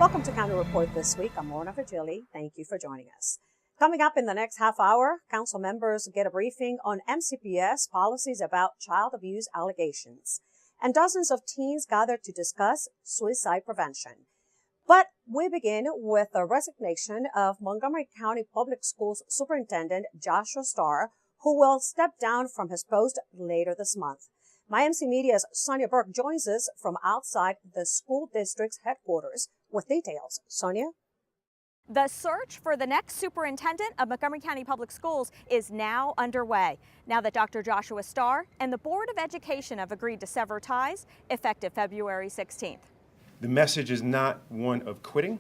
Welcome to County Report This Week. I'm Lorna Virgili. Thank you for joining us. Coming up in the next half hour, council members get a briefing on MCPS policies about child abuse allegations. And dozens of teens gather to discuss suicide prevention. But we begin with the resignation of Montgomery County Public Schools Superintendent Joshua Starr, who will step down from his post later this month. My MC Media's Sonia Burke joins us from outside the school district's headquarters with details. Sonia? The search for the next superintendent of Montgomery County Public Schools is now underway. Now that Dr. Joshua Starr and the Board of Education have agreed to sever ties effective February 16th. The message is not one of quitting,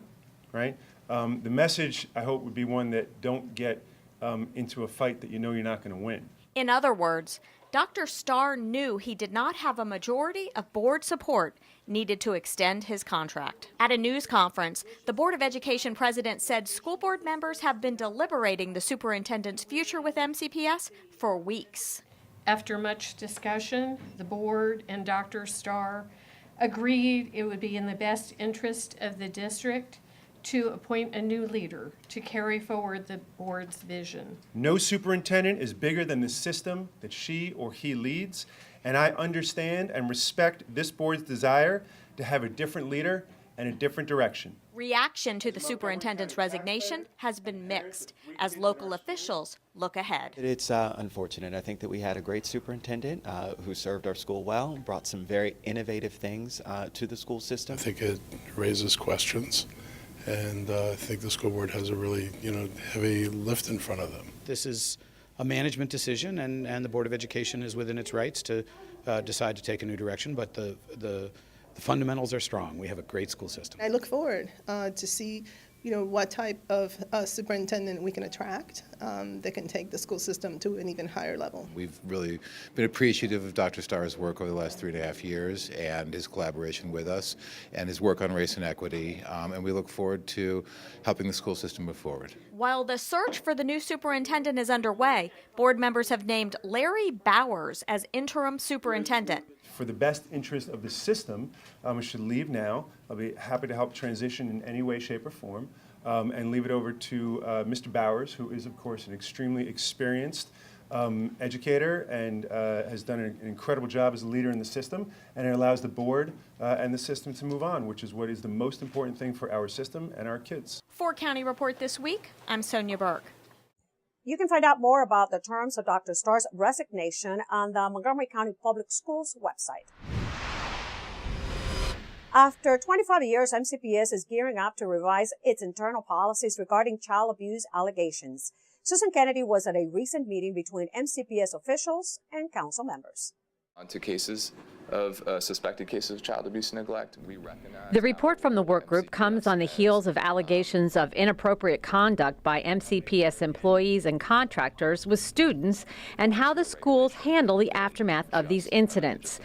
right? The message, I hope, would be one that don't get into a fight that you know you're not going to win. In other words, Dr. Starr knew he did not have a majority of board support needed to extend his contract. At a news conference, the Board of Education president said school board members have been deliberating the superintendent's future with MCPS for weeks. After much discussion, the board and Dr. Starr agreed it would be in the best interest of the district to appoint a new leader to carry forward the board's vision. No superintendent is bigger than the system that she or he leads, and I understand and respect this board's desire to have a different leader and a different direction. Reaction to the superintendent's resignation has been mixed as local officials look ahead. It's unfortunate. I think that we had a great superintendent who served our school well, brought some very innovative things to the school system. I think it raises questions. And I think the school board has a really, heavy lift in front of them. This is a management decision, and the Board of Education is within its rights to decide to take a new direction, but the fundamentals are strong. We have a great school system. I look forward to see what type of superintendent we can attract that can take the school system to an even higher level. We've really been appreciative of Dr. Starr's work over the last 3.5 years and his collaboration with us and his work on race and equity, and we look forward to helping the school system move forward. While the search for the new superintendent is underway, board members have named Larry Bowers as interim superintendent. For the best interest of the system, I should leave now. I'll be happy to help transition in any way, shape, or form, and leave it over to Mr. Bowers, who is, of course, an extremely experienced educator and has done an incredible job as a leader in the system, and it allows the board and the system to move on, which is what is the most important thing for our system and our kids. For County Report This Week, I'm Sonia Burke. You can find out more about the terms of Dr. Starr's resignation on the Montgomery County Public Schools website. After 25 years, MCPS is gearing up to revise its internal policies regarding child abuse allegations. Susan Kennedy was at a recent meeting between MCPS officials and council members. On to cases of suspected cases of child abuse and neglect. We recognize the report from the work group comes on the heels of allegations of inappropriate conduct by MCPS employees and contractors with students and how the schools handle the aftermath of these incidents.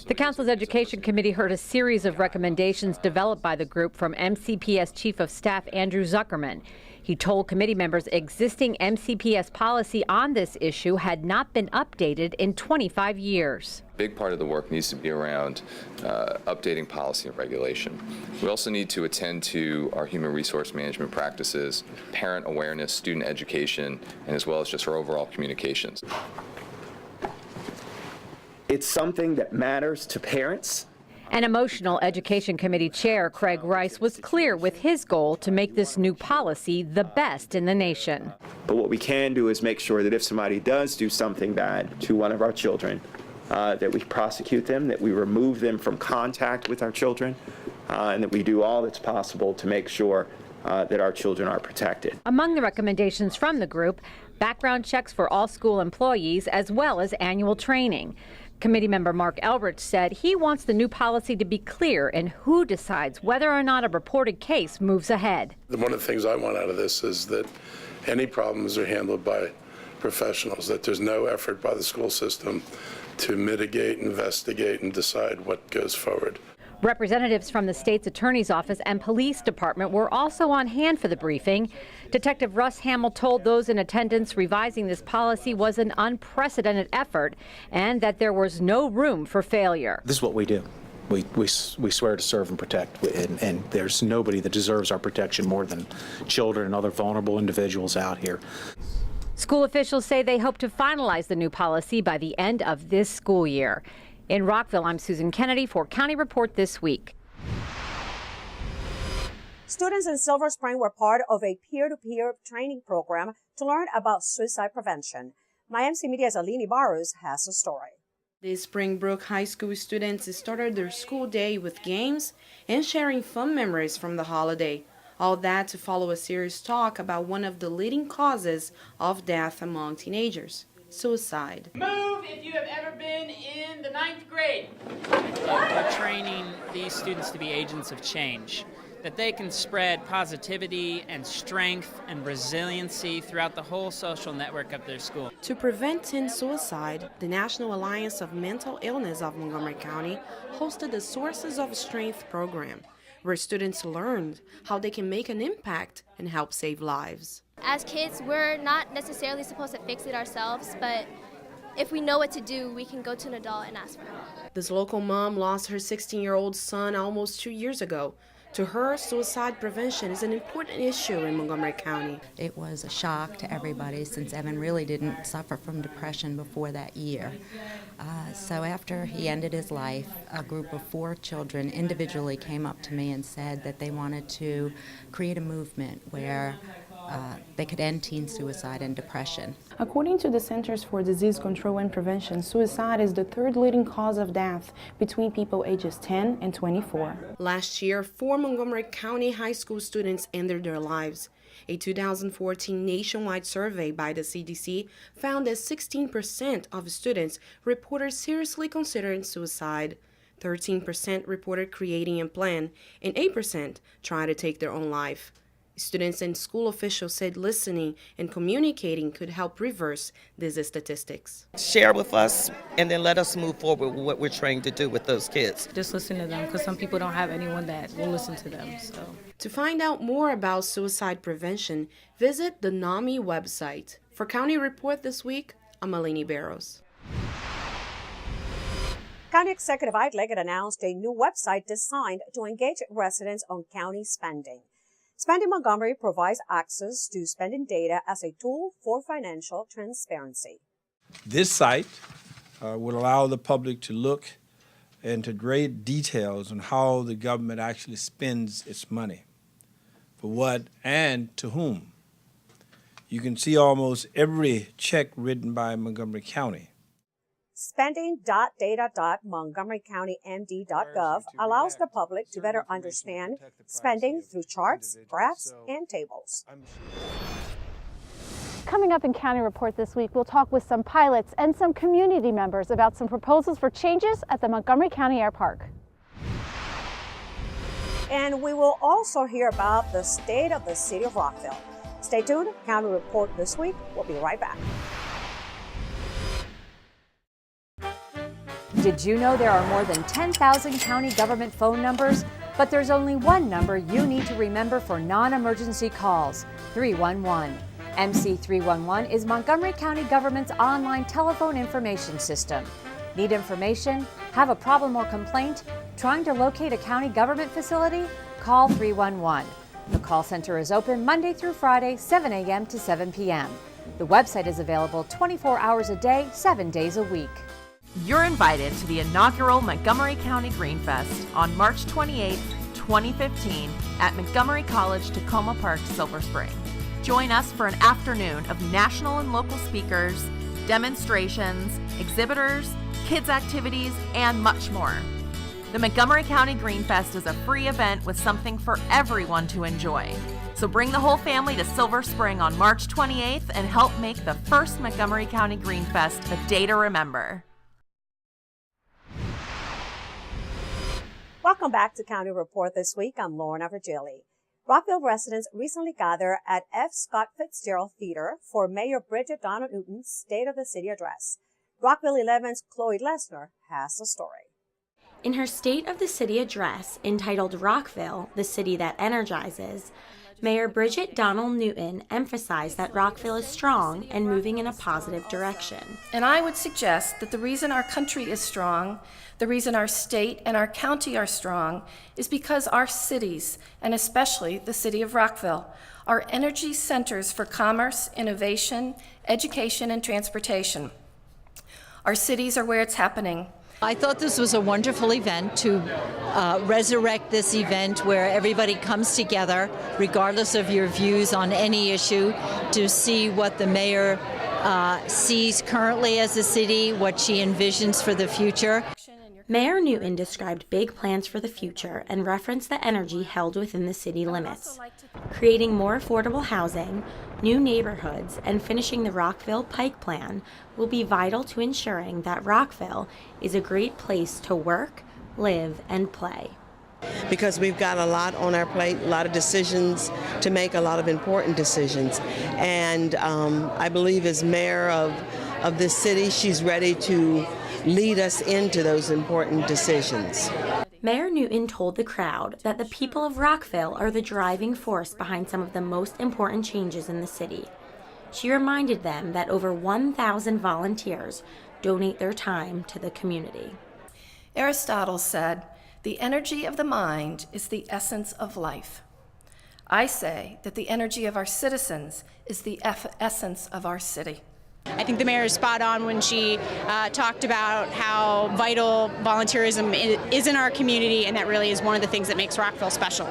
The Council's Education Committee heard a series of recommendations developed by the group from MCPS Chief of Staff Andrew Zuckerman. He told committee members existing MCPS policy on this issue had not been updated in 25 years. A big part of the work needs to be around updating policy and regulation. We also need to attend to our human resource management practices, parent awareness, student education, and as well as just our overall communications. It's something that matters to parents. An emotional Education Committee Chair, Craig Rice, was clear with his goal to make this new policy the best in the nation. But what we can do is make sure that if somebody does do something bad to one of our children, that we prosecute them, that we remove them from contact with our children, and that we do all that's possible to make sure that our children are protected. Among the recommendations from the group, background checks for all school employees as well as annual training. Committee member Mark Elbridge said he wants the new policy to be clear in who decides whether or not a reported case moves ahead. One of the things I want out of this is that any problems are handled by professionals, that there's no effort by the school system to mitigate, investigate, and decide what goes forward. Representatives from the state's attorney's office and police department were also on hand for the briefing. Detective Russ Hamill told those in attendance revising this policy was an unprecedented effort and that there was no room for failure. This is what we do. we swear to serve and protect, and there's nobody that deserves our protection more than children and other vulnerable individuals out here. School officials say they hope to finalize the new policy by the end of this school year. In Rockville, I'm Susan Kennedy for County Report This Week. Students in Silver Spring were part of a peer-to-peer training program to learn about suicide prevention. My MC Media's Alini Barros has a story. The Springbrook High School students started their school day with games and sharing fun memories from the holiday. All that to follow a serious talk about one of the leading causes of death among teenagers, suicide. Move if you have ever been in the 9th grade. We're training these students to be agents of change, that they can spread positivity and strength and resiliency throughout the whole social network of their school. To prevent teen suicide, the National Alliance of Mental Illness of Montgomery County hosted the Sources of Strength program, where students learned how they can make an impact and help save lives. As kids, we're not necessarily supposed to fix it ourselves, but if we know what to do, we can go to an adult and ask for help. This local mom lost her 16-year-old son almost 2 years ago. To her, suicide prevention is an important issue in Montgomery County. It was a shock to everybody since Evan really didn't suffer from depression before that year. So after he ended his life, a group of 4 children individually came up to me and said that they wanted to create a movement where they could end teen suicide and depression. According to the Centers for Disease Control and Prevention, suicide is the 3rd leading cause of death between people ages 10 and 24. Last year, 4 Montgomery County high school students ended their lives. A 2014 nationwide survey by the CDC found that 16% of students reported seriously considering suicide. 13% reported creating a plan, and 8% tried to take their own life. Students and school officials said listening and communicating could help reverse these statistics. Share with us and then let us move forward with what we're trying to do with those kids. Just listen to them, because some people don't have anyone that will listen to them. So, to find out more about suicide prevention, visit the NAMI website. For County Report This Week, I'm Alini Barros. County Executive Ike Leggett announced a new website designed to engage residents on county spending. Spending Montgomery provides access to spending data as a tool for financial transparency. This site will allow the public to look into great details on how the government actually spends its money, for what and to whom. You can see almost every check written by Montgomery County. Spending.data.montgomerycountymd.gov allows the public to better understand spending through charts, graphs, and tables. Coming up in County Report this week, we'll talk with some pilots and some community members about some proposals for changes at the Montgomery County Air Park. And we will also hear about the state of the City of Rockville. Stay tuned. County Report This Week. We'll be right back. Did you know there are more than 10,000 county government phone numbers? But there's only one number you need to remember for non-emergency calls, 311. MC 311 is Montgomery County government's online telephone information system. Need information? Have a problem or complaint? Trying to locate a county government facility? Call 311. The call center is open Monday through Friday, 7 a.m. to 7 p.m. The website is available 24 hours a day, 7 days a week. You're invited to the inaugural Montgomery County Green Fest on March 28, 2015 at Montgomery College Tacoma Park, Silver Spring. Join us for an afternoon of national and local speakers, demonstrations, exhibitors, kids activities, and much more. The Montgomery County Green Fest is a free event with something for everyone to enjoy. So bring the whole family to Silver Spring on March 28th and help make the first Montgomery County Green Fest a day to remember. Welcome back to County Report This Week. I'm Lorna Virgili. Rockville residents recently gathered at F. Scott Fitzgerald Theater for Mayor Bridget Donald Newton's State of the City address. Rockville 11's Chloe Lesner has the story. In her State of the City address, entitled Rockville, the City That Energizes, Mayor Bridget Donnell Newton emphasized that Rockville is strong and moving in a positive direction. And I would suggest that the reason our country is strong, the reason our state and our county are strong, is because our cities, and especially the City of Rockville, are energy centers for commerce, innovation, education, and transportation. Our cities are where it's happening. I thought this was a wonderful event to resurrect this event where everybody comes together, regardless of your views on any issue, to see what the mayor sees currently as a city, what she envisions for the future. Mayor Newton described big plans for the future and referenced the energy held within the city limits. Creating more affordable housing, new neighborhoods, and finishing the Rockville Pike Plan will be vital to ensuring that Rockville is a great place to work, live, and play. Because we've got a lot on our plate, a lot of decisions to make, a lot of important decisions. And I believe as mayor of this city, she's ready to lead us into those important decisions. Mayor Newton told the crowd that the people of Rockville are the driving force behind some of the most important changes in the city. She reminded them that over 1,000 volunteers donate their time to the community. Aristotle said, "The energy of the mind is the essence of life." I say that the energy of our citizens is the essence of our city. I think the mayor is spot on when she talked about how vital volunteerism is in our community, and that really is one of the things that makes Rockville special.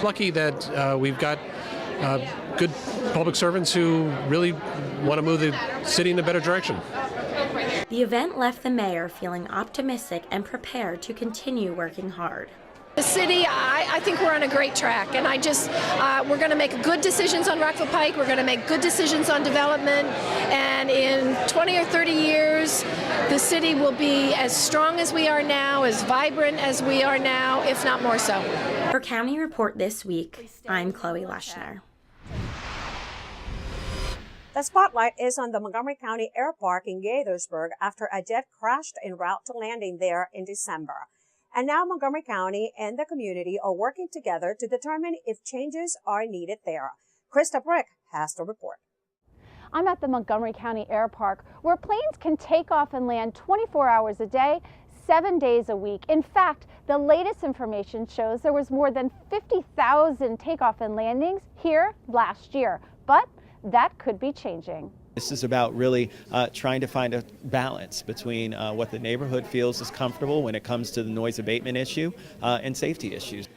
Lucky that we've got good public servants who really want to move the city in a better direction. The event left the mayor feeling optimistic and prepared to continue working hard. The city, I think we're on a great track, and we're going to make good decisions on Rockville Pike, we're going to make good decisions on development, and in 20 or 30 years, the city will be as strong as we are now, as vibrant as we are now, if not more so. For County Report this week, I'm Chloe Leschner. The spotlight is on the Montgomery County Airpark in Gaithersburg after a jet crashed en route to landing there in December. And now Montgomery County and the community are working together to determine if changes are needed there. Krista Brick has the report. I'm at the Montgomery County Airpark, where planes can take off and land 24 hours a day, 7 days a week. In fact, the latest information shows there was more than 50,000 takeoff and landings here last year, but that could be changing. This is about really trying to find a balance between what the neighborhood feels is comfortable when it comes to the noise abatement issue and safety issues.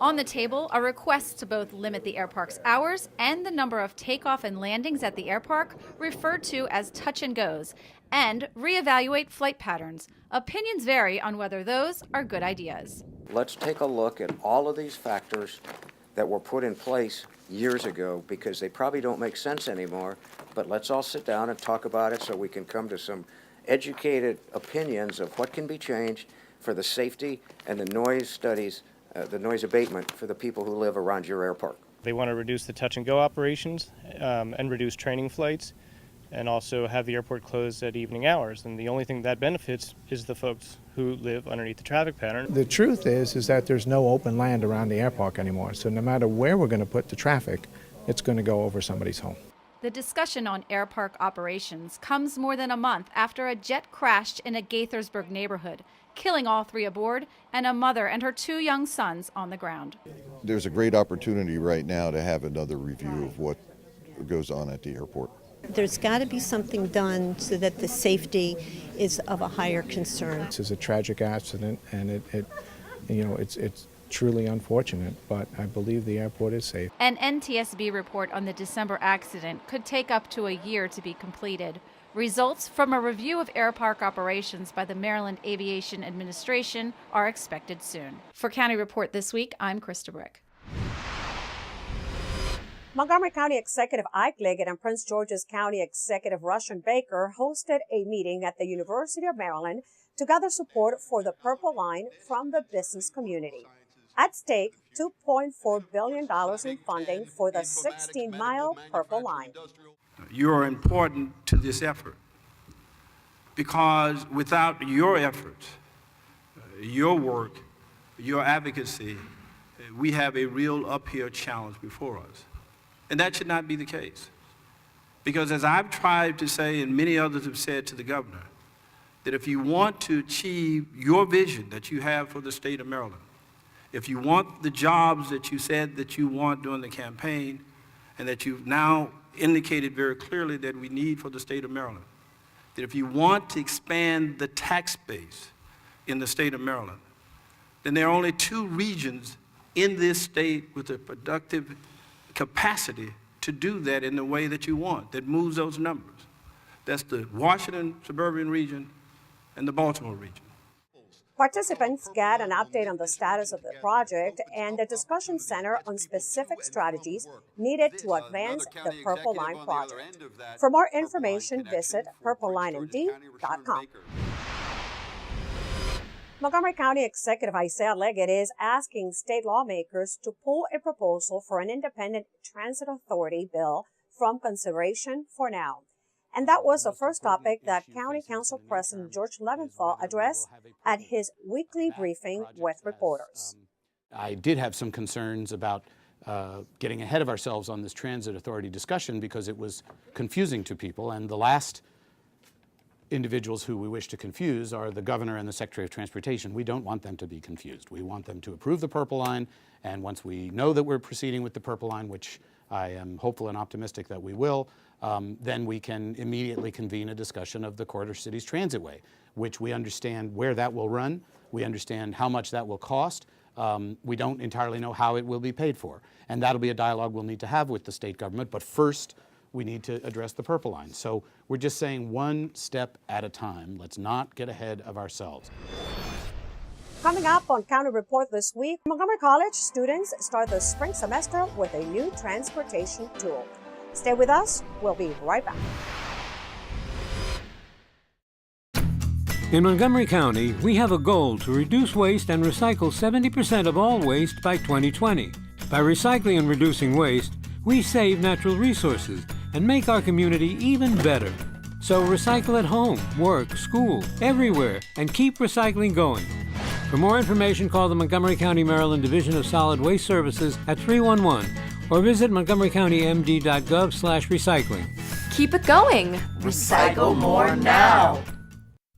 On the table are requests to both limit the airpark's hours and the number of takeoff and landings at the airpark, referred to as touch and goes, and reevaluate flight patterns. Opinions vary on whether those are good ideas. Let's take a look at all of these factors that were put in place years ago, because they probably don't make sense anymore, but let's all sit down and talk about it so we can come to some educated opinions of what can be changed for the safety and the noise studies, the noise abatement for the people who live around your airpark. They want to reduce the touch and go operations and reduce training flights, and also have the airport closed at evening hours. And the only thing that benefits is the folks who live underneath the traffic pattern. The truth is that there's no open land around the airport anymore. So no matter where we're going to put the traffic, it's going to go over somebody's home. The discussion on airpark operations comes more than a month after a jet crashed in a Gaithersburg neighborhood, killing all three aboard and a mother and her 2 young sons on the ground. There's a great opportunity right now to have another review of what goes on at the airport. There's got to be something done so that the safety is of a higher concern. This is a tragic accident, and it's truly unfortunate, but I believe the airport is safe. An NTSB report on the December accident could take up to a year to be completed. Results from a review of airpark operations by the Maryland Aviation Administration are expected soon. For County Report this week, I'm Krista Brick. Montgomery County Executive Ike Leggett and Prince George's County Executive Russian Baker hosted a meeting at the University of Maryland to gather support for the Purple Line from the business community. At stake, $2.4 billion in funding for the 16-mile Purple Line. You are important to this effort because without your efforts, your work, your advocacy, we have a real uphill challenge before us. And that should not be the case. Because as I've tried to say, and many others have said to the governor, that if you want to achieve your vision that you have for the state of Maryland, if you want the jobs that you said that you want during the campaign, and that you've now indicated very clearly that we need for the state of Maryland, that if you want to expand the tax base in the state of Maryland, then there are only 2 regions in this state with a productive capacity to do that in the way that you want, that moves those numbers. That's the Washington suburban region and the Baltimore region. Participants get an update on the status of the project and the discussion center on specific strategies needed to advance the Purple Line project. For more information, visit purplelinend.com. Montgomery County Executive Ike Leggett is asking state lawmakers to pull a proposal for an independent transit authority bill from consideration for now. And that was the first topic that County Council President George Leventhal addressed at his weekly briefing with reporters. I did have some concerns about getting ahead of ourselves on this transit authority discussion because it was confusing to people, and the last individuals who we wish to confuse are the governor and the secretary of transportation. We don't want them to be confused. We want them to approve the Purple Line, and once we know that we're proceeding with the Purple Line, which I am hopeful and optimistic that we will, then we can immediately convene a discussion of the Corridor Cities Transitway, which we understand where that will run. We understand how much that will cost. We don't entirely know how it will be paid for. And that'll be a dialogue we'll need to have with the state government. But first, we need to address the Purple Line. So we're just saying one step at a time. Let's not get ahead of ourselves. Coming up on County Report this week, Montgomery College students start the spring semester with a new transportation tool. Stay with us. We'll be right back. In Montgomery County, we have a goal to reduce waste and recycle 70% of all waste by 2020. By recycling and reducing waste, we save natural resources and make our community even better. So recycle at home, work, school, everywhere, and keep recycling going. For more information, call the Montgomery County, Maryland Division of Solid Waste Services at 311 or visit montgomerycountymd.gov/recycling. Keep it going. Recycle more now.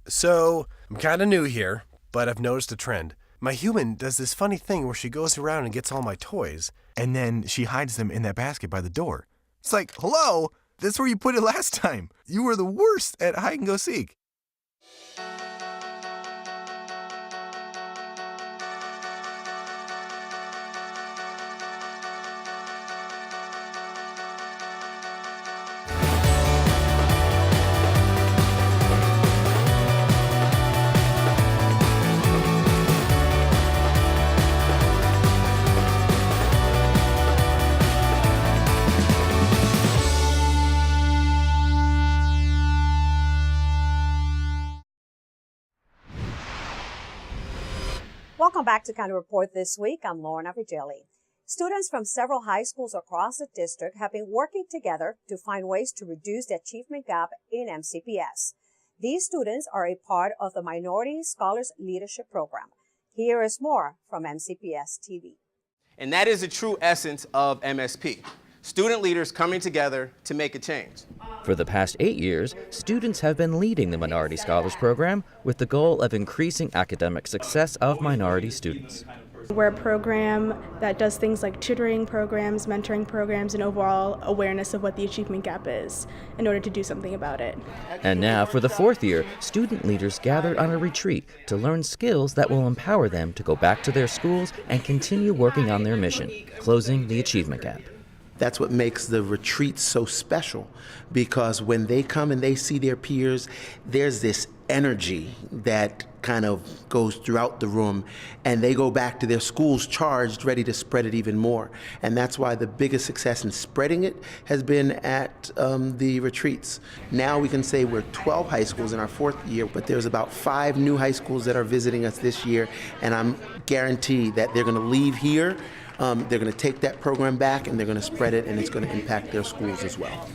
So, I'm kind of new here, but I've noticed a trend. My human does this funny thing where she goes around and gets all my toys, and then she hides them in that basket by the door. It's like, hello, that's where you put it last time. You were the worst at hide and go seek. Welcome back to County Report this week. I'm Lorna Virgili. Students from several high schools across the district have been working together to find ways to reduce the achievement gap in MCPS. These students are a part of the Minority Scholars Leadership Program. Here is more from MCPS TV. And that is the true essence of MSP. Student leaders coming together to make a change. For the past 8 years, students have been leading the Minority Scholars Program with the goal of increasing academic success of minority students. We're a program that does things like tutoring programs, mentoring programs, and overall awareness of what the achievement gap is in order to do something about it. And now, for the 4th year, student leaders gathered on a retreat to learn skills that will empower them to go back to their schools and continue working on their mission, closing the achievement gap. That's what makes the retreat so special, because when they come and they see their peers, there's this energy that kind of goes throughout the room, and they go back to their schools charged, ready to spread it even more. And that's why the biggest success in spreading it has been at the retreats. Now we can say we're 12 high schools in our 4th year, but there's about 5 new high schools that are visiting us this year, and I'm guaranteed that they're going to leave here. They're going to take that program back and they're going to spread it, and it's going to impact their schools as well.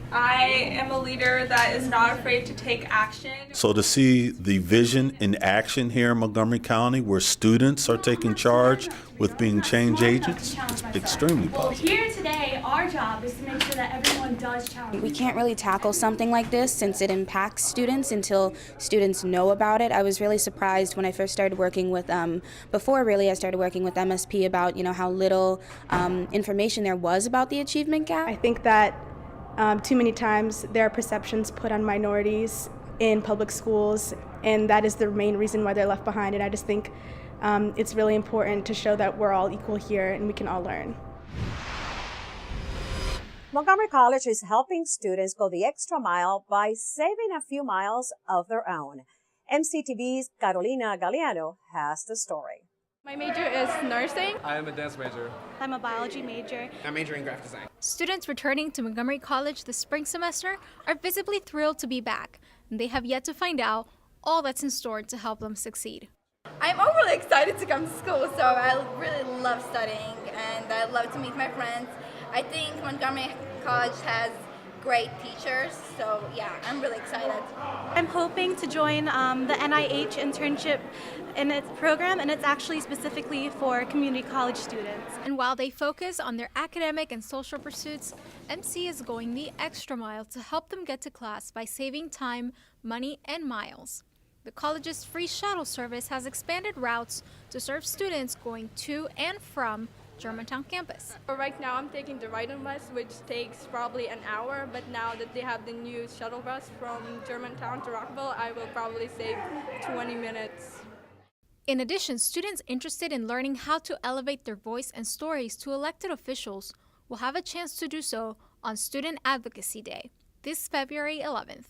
I am a leader that is not afraid to take action. So to see the vision in action here in Montgomery County, where students are taking charge with being change agents, it's extremely positive. Here today, our job is to make sure that everyone does challenge. We can't really tackle something like this since it impacts students until students know about it. I was really surprised when I first started working with, before really I started working with MSP about, how little information there was about the achievement gap. I think that too many times there are perceptions put on minorities in public schools, and that is the main reason why they're left behind. And I just think it's really important to show that we're all equal here and we can all learn. Montgomery College is helping students go the extra mile by saving a few miles of their own. MCTV's Carolina Galeano has the story. My major is nursing. I am a dance major. I'm a biology major. I'm majoring in graphic design. Students returning to Montgomery College this spring semester are visibly thrilled to be back, and they have yet to find out all that's in store to help them succeed. I'm overly excited to come to school, so I really love studying and I love to meet my friends. I think Montgomery College has great teachers, so yeah, I'm really excited. I'm hoping to join the NIH internship in its program, and it's actually specifically for community college students. And while they focus on their academic and social pursuits, MC is going the extra mile to help them get to class by saving time, money, and miles. The college's free shuttle service has expanded routes to serve students going to and from Germantown campus. Right now I'm taking the Ride-on bus, which takes probably an hour, but now that they have the new shuttle bus from Germantown to Rockville, I will probably save 20 minutes. In addition, students interested in learning how to elevate their voice and stories to elected officials will have a chance to do so on Student Advocacy Day, this February 11th.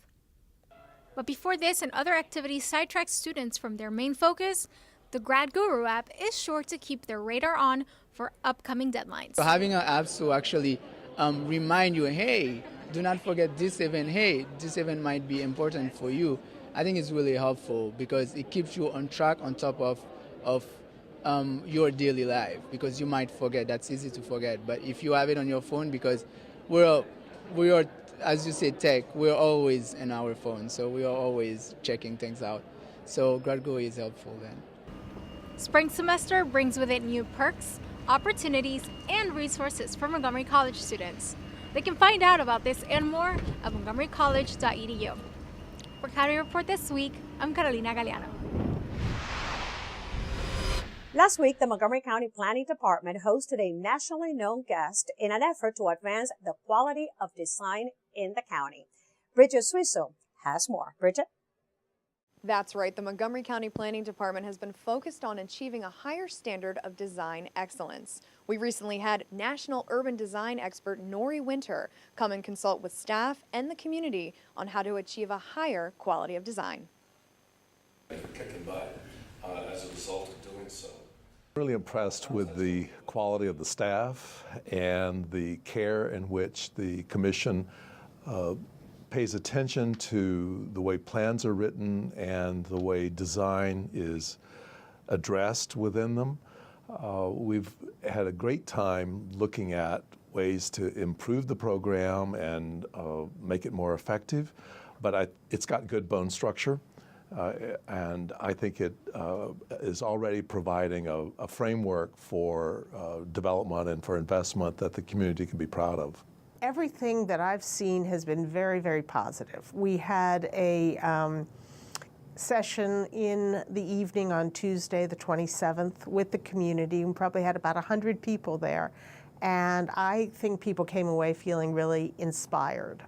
But before this and other activities sidetrack students from their main focus, the Grad Guru app is sure to keep their radar on for upcoming deadlines. So having an app to actually remind you, hey, do not forget this event, hey, this event might be important for you, I think it's really helpful because it keeps you on track on top of your daily life, because you might forget. That's easy to forget. But if you have it on your phone, because we are, as you say, tech, we're always in our phone, so we are always checking things out. So GradGo is helpful then. Spring semester brings with it new perks, opportunities, and resources for Montgomery College students. They can find out about this and more at montgomerycollege.edu. For County Report this week, I'm Carolina Galeano. Last week, the Montgomery County Planning Department hosted a nationally known guest in an effort to advance the quality of design in the county. Bridget Suizo has more. Bridget? That's right. The Montgomery County Planning Department has been focused on achieving a higher standard of design excellence. We recently had national urban design expert Nori Winter come and consult with staff and the community on how to achieve a higher quality of design. Kicking butt as a result of doing so. Really impressed with the quality of the staff and the care in which the commission pays attention to the way plans are written and the way design is addressed within them. We've had a great time looking at ways to improve the program and make it more effective, but it's got good bone structure, and I think it is already providing a framework for development and for investment that the community can be proud of. Everything that I've seen has been very, very positive. We had a session in the evening on Tuesday, the 27th, with the community. We probably had about 100 people there. And I think people came away feeling really inspired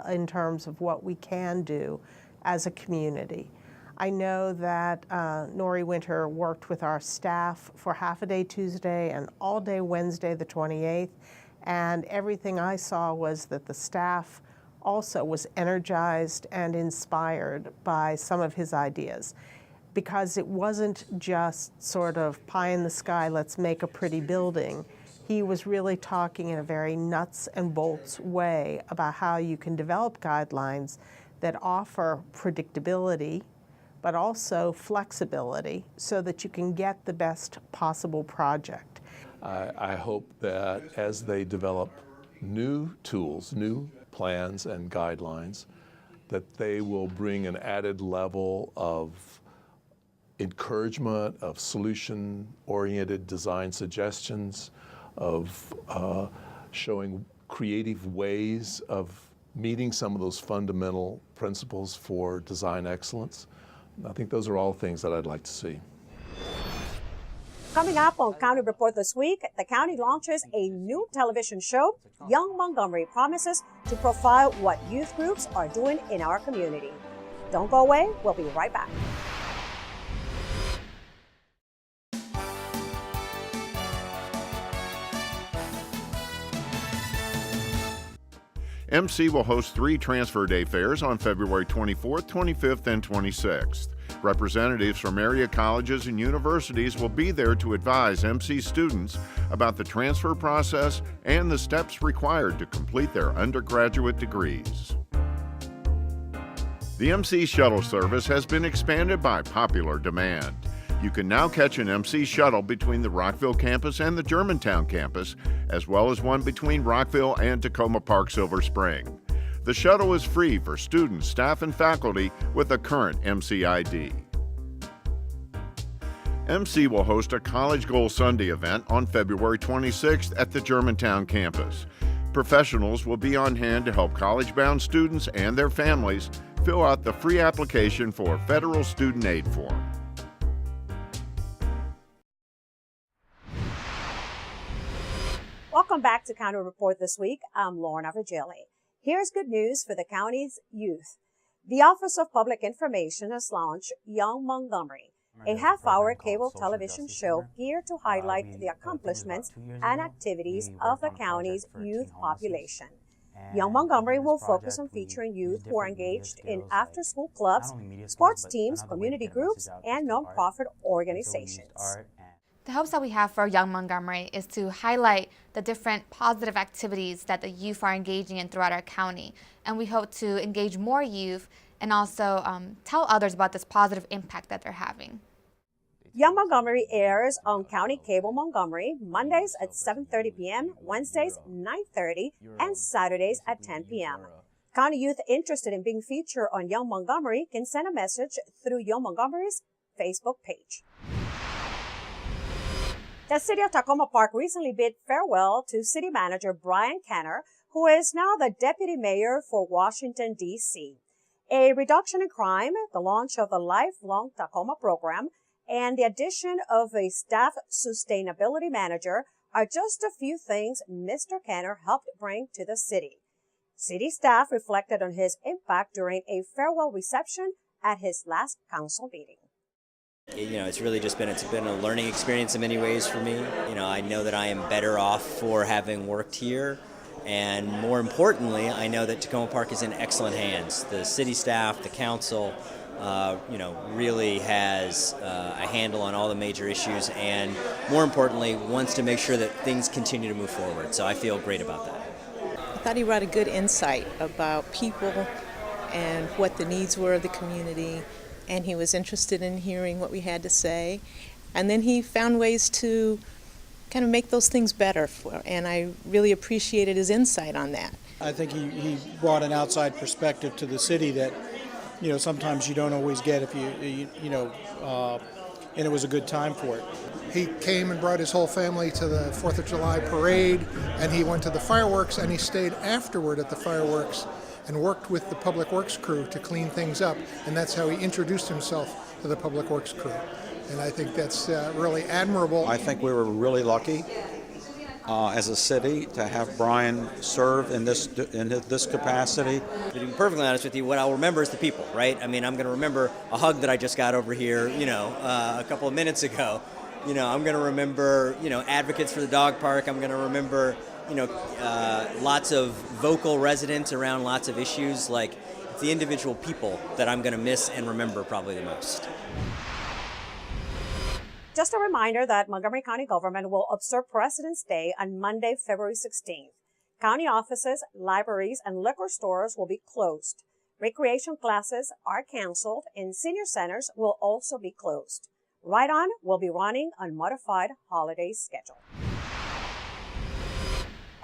in terms of what we can do as a community. I know that Nori Winter worked with our staff for half a day Tuesday and all day Wednesday, the 28th. And everything I saw was that the staff also was energized and inspired by some of his ideas, because it wasn't just sort of pie in the sky, let's make a pretty building. He was really talking in a very nuts and bolts way about how you can develop guidelines that offer predictability, but also flexibility so that you can get the best possible project. I hope that as they develop new tools, new plans and guidelines, that they will bring an added level of encouragement, of solution-oriented design suggestions, of showing creative ways of meeting some of those fundamental principles for design excellence. I think those are all things that I'd like to see. Coming up on County Report this week, the county launches a new television show. Young Montgomery promises to profile what youth groups are doing in our community. Don't go away, we'll be right back. MC will host 3 Transfer Day fairs on February 24th, 25th, and 26th. Representatives from area colleges and universities will be there to advise MC students about the transfer process and the steps required to complete their undergraduate degrees. The MC shuttle service has been expanded by popular demand. You can now catch an MC shuttle between the Rockville campus and the Germantown campus, as well as one between Rockville and Tacoma Park Silver Spring. The shuttle is free for students, staff, and faculty with a current MC ID. MC will host a College Goal Sunday event on February 26th at the Germantown campus. Professionals will be on hand to help college-bound students and their families fill out the free application for federal student aid form. Welcome back to County Report this week. I'm Lorna Virgili. Here's good news for the county's youth. The Office of Public Information has launched Young Montgomery, a half-hour cable television show geared to highlight the accomplishments and activities of the county's youth population. Young Montgomery will focus on featuring youth who are engaged in after-school clubs, sports teams, community groups, and nonprofit organizations. The hopes that we have for Young Montgomery is to highlight the different positive activities that the youth are engaging in throughout our county. And we hope to engage more youth and also tell others about this positive impact that they're having. Young Montgomery airs on County Cable Montgomery Mondays at 7:30 p.m., Wednesdays 9:30, and Saturdays at 10 p.m. County youth interested in being featured on Young Montgomery can send a message through Young Montgomery's Facebook page. The City of Tacoma Park recently bid farewell to City Manager Brian Kenner, who is now the Deputy Mayor for Washington, D.C. A reduction in crime, the launch of the Lifelong Tacoma program, and the addition of a staff sustainability manager are just a few things Mr. Kenner helped bring to the city. City staff reflected on his impact during a farewell reception at his last council meeting. You know, it's been a learning experience in many ways for me. You know, I know that I am better off for having worked here, and more importantly, I know that Tacoma Park is in excellent hands. The city staff, the council, really has a handle on all the major issues, and more importantly, wants to make sure that things continue to move forward. So I feel great about that. I thought he brought a good insight about people and what the needs were of the community. And he was interested in hearing what we had to say. And then he found ways to kind of make those things better, and I really appreciated his insight on that. I think he brought an outside perspective to the city that, you know, sometimes you don't always get if and it was a good time for it. He came and brought his whole family to the 4th of July parade, and he went to the fireworks, and he stayed afterward at the fireworks and worked with the Public Works crew to clean things up, and that's how he introduced himself to the Public Works crew. And I think that's really admirable. I think we were really lucky as a city to have Brian serve in this capacity. To be perfectly honest with you, what I'll remember is the people, right? I mean, I'm going to remember a hug that I just got over here, a couple of minutes ago. I'm going to remember, advocates for the dog park. I'm going to remember, lots of vocal residents around lots of issues. Like, it's the individual people that I'm going to miss and remember probably the most. Just a reminder that Montgomery County government will observe President's Day on Monday, February 16th. County offices, libraries, and liquor stores will be closed. Recreation classes are canceled, and senior centers will also be closed. Ride-On will be running on modified holiday schedule.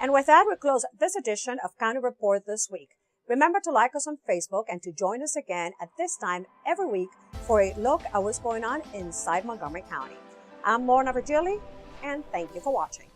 And with that, we close this edition of County Report this week. Remember to like us on Facebook and to join us again at this time every week for a look at what's going on inside Montgomery County. I'm Lorna Virgili, and thank you for watching.